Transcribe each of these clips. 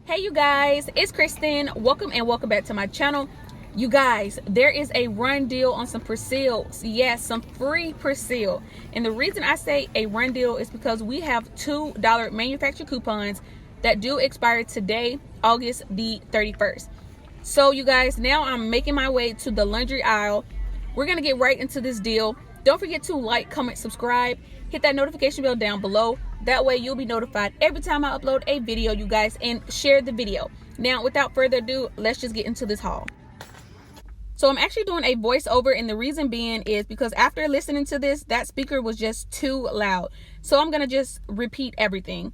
Hey you guys, it's Kristen. Welcome back to my channel. You guys, there is a run deal on some Persil. Yes, some free Persil. And the reason I say a run deal is because we have $2 manufacturer coupons that do expire today, August the 31st. So you guys, now I'm making my way to the laundry aisle. We're gonna get right into this deal. Don't forget to like, comment, subscribe, hit that notification bell down below. That way you'll be notified every time I upload a video, you guys, and share the video. Now, without further ado, let's just get into this haul. So I'm actually doing a voiceover, and the reason being is because after listening to this, that speaker was just too loud. So I'm gonna just repeat everything.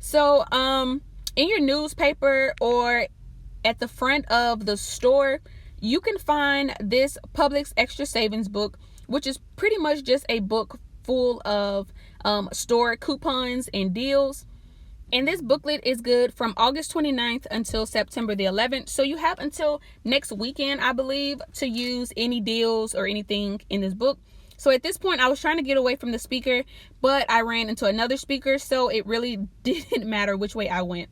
So in your newspaper or at the front of the store, you can find this Publix Extra Savings book, which is pretty much just a book full of store coupons and deals. And this booklet is good from August 29th until September the 11th. So you have until next weekend, I believe, to use any deals or anything in this book. So at this point, I was trying to get away from the speaker, but I ran into another speaker, so it really didn't matter which way I went.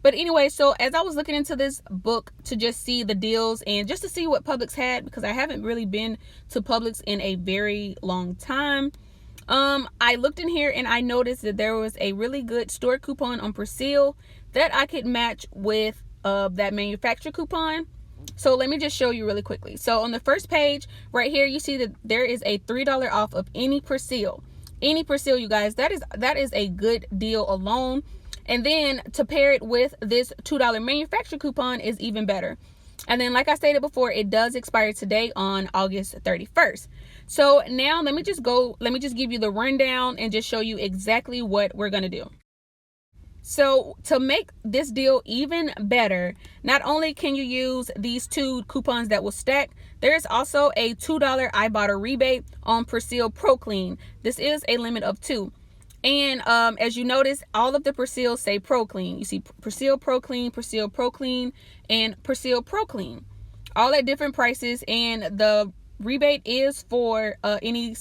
But anyway, so as I was looking into this book to just see the deals and just to see what Publix had, because I haven't really been to Publix in a very long time, I looked in here and I noticed that there was a really good store coupon on Persil that I could match with that manufacturer coupon. So let me just show you really quickly. So on the first page right here, you see that there is a $3 off of any Persil. Any Persil, you guys. That is a good deal alone. And then to pair it with this $2 manufacturer coupon is even better. And then, like I stated before, it does expire today on August 31st. So now let me just give you the rundown and just show you exactly what we're going to do. So to make this deal even better, not only can you use these two coupons that will stack, there is also a $2 Ibotta rebate on Persil Pro Clean. This is a limit of 2. And as you notice, all of the Persil say Pro Clean. You see Persil Pro Clean, Persil Pro Clean, and Persil Pro Clean. All at different prices, and the rebate is for any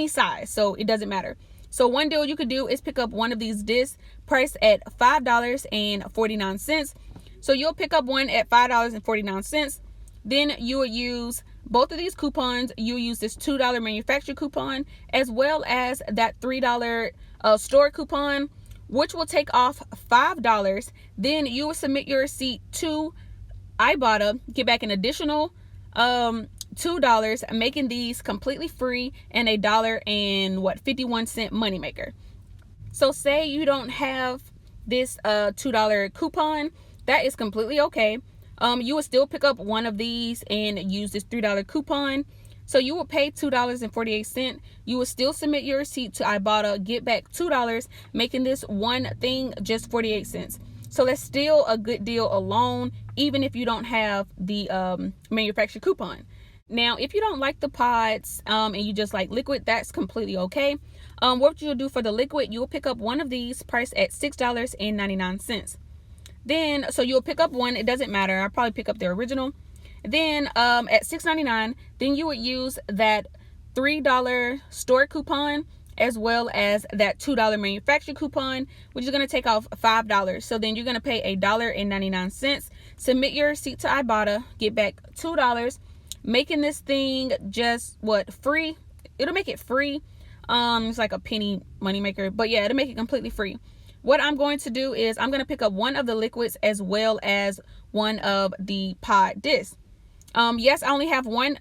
size, so it doesn't matter. So one deal you could do is pick up one of these discs priced at $5.49. So you'll pick up one at $5.49. Then you would use both of these coupons. You use this $2 manufacturer coupon as well as that $3 store coupon, which will take off $5. Then you will submit your receipt to Ibotta, get back an additional $2, making these completely free and $1.51 moneymaker. So say you don't have this $2 coupon, that is completely okay. You would still pick up one of these and use this $3 coupon. So you will pay $2.48. You will still submit your receipt to Ibotta, get back $2, making this one thing just 48 cents. So that's still a good deal alone, even if you don't have the manufacturer coupon. Now, if you don't like the pods and you just like liquid, that's completely okay. What you'll do for the liquid, you'll pick up one of these priced at $6.99. Then, so you'll pick up one, it doesn't matter. I'll probably pick up the original. Then at $6.99, then you would use that $3 store coupon as well as that $2 manufacturer coupon, which is going to take off $5. So then you're going to pay $1.99. Submit your receipt to Ibotta, get back $2, making this thing just free. It'll make it free. It's like a penny moneymaker, but yeah, it'll make it completely free. What I'm going to do is I'm going to pick up one of the liquids as well as one of the pod discs. Yes, I only have one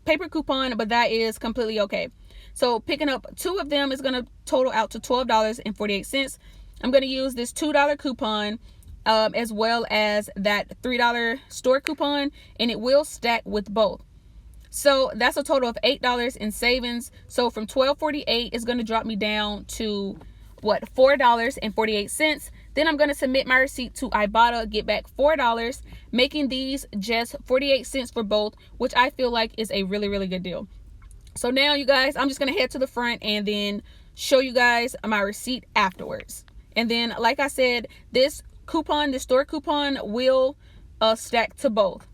paper coupon, but that is completely okay. So picking up two of them is going to total out to $12.48. I'm going to use this $2 coupon as well as that $3 store coupon, and it will stack with both. So that's a total of $8 in savings. So from $12.48, it's going to drop me down to $4.48. Then I'm going to submit my receipt to Ibotta, get back $4, making these just 48 cents for both, which I feel like is a really, really good deal. So now, you guys, I'm just going to head to the front and then show you guys my receipt afterwards. And then, like I said, this coupon, the store coupon, will stack to both.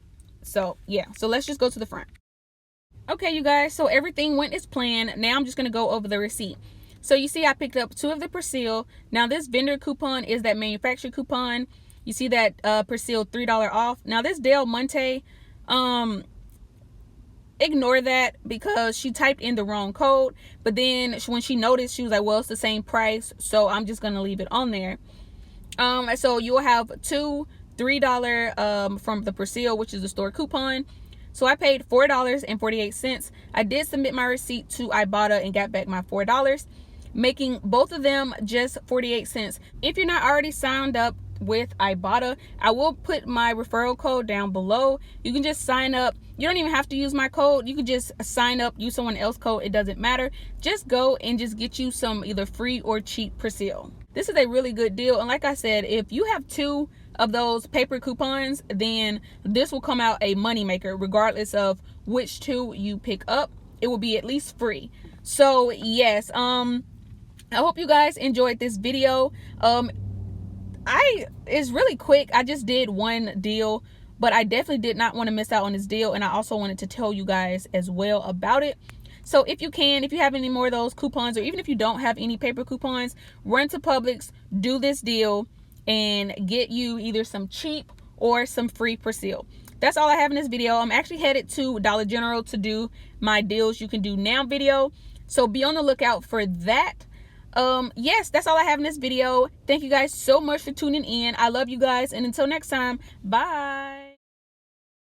So yeah, so let's just go to the front. Okay, you guys, so everything went as planned. Now I'm just going to go over the receipt. So you see I picked up two of the Persil. Now this vendor coupon is that manufacturer coupon. You see that Persil $3 off. Now this Del Monte, ignore that because she typed in the wrong code, but then when she noticed, she was like, well, it's the same price, so I'm just gonna leave it on there. So you'll have two $3 from the Persil, which is the store coupon. So I paid $4.48. I did submit my receipt to Ibotta and got back my $4, making both of them just 48 cents. If you're not already signed up with Ibotta, I will put my referral code down below. You can just sign up. You don't even have to use my code. You can just sign up, use someone else's code. It doesn't matter. Just go and just get you some either free or cheap Persil. This is a really good deal. And like I said, if you have two of those paper coupons, then this will come out a money maker regardless of which two you pick up. It will be at least free. So yes, I hope you guys enjoyed this video. It's really quick. I just did one deal, but I definitely did not want to miss out on this deal, and I also wanted to tell you guys as well about it. So if you have any more of those coupons, or even if you don't have any paper coupons, run to Publix, do this deal, and get you either some cheap or some free Persil. That's all I have in this video. I'm actually headed to Dollar General to do my deals you can do now video, so be on the lookout for that. Yes, that's all I have in this video. Thank you guys so much for tuning in. I love you guys, and until next time, bye.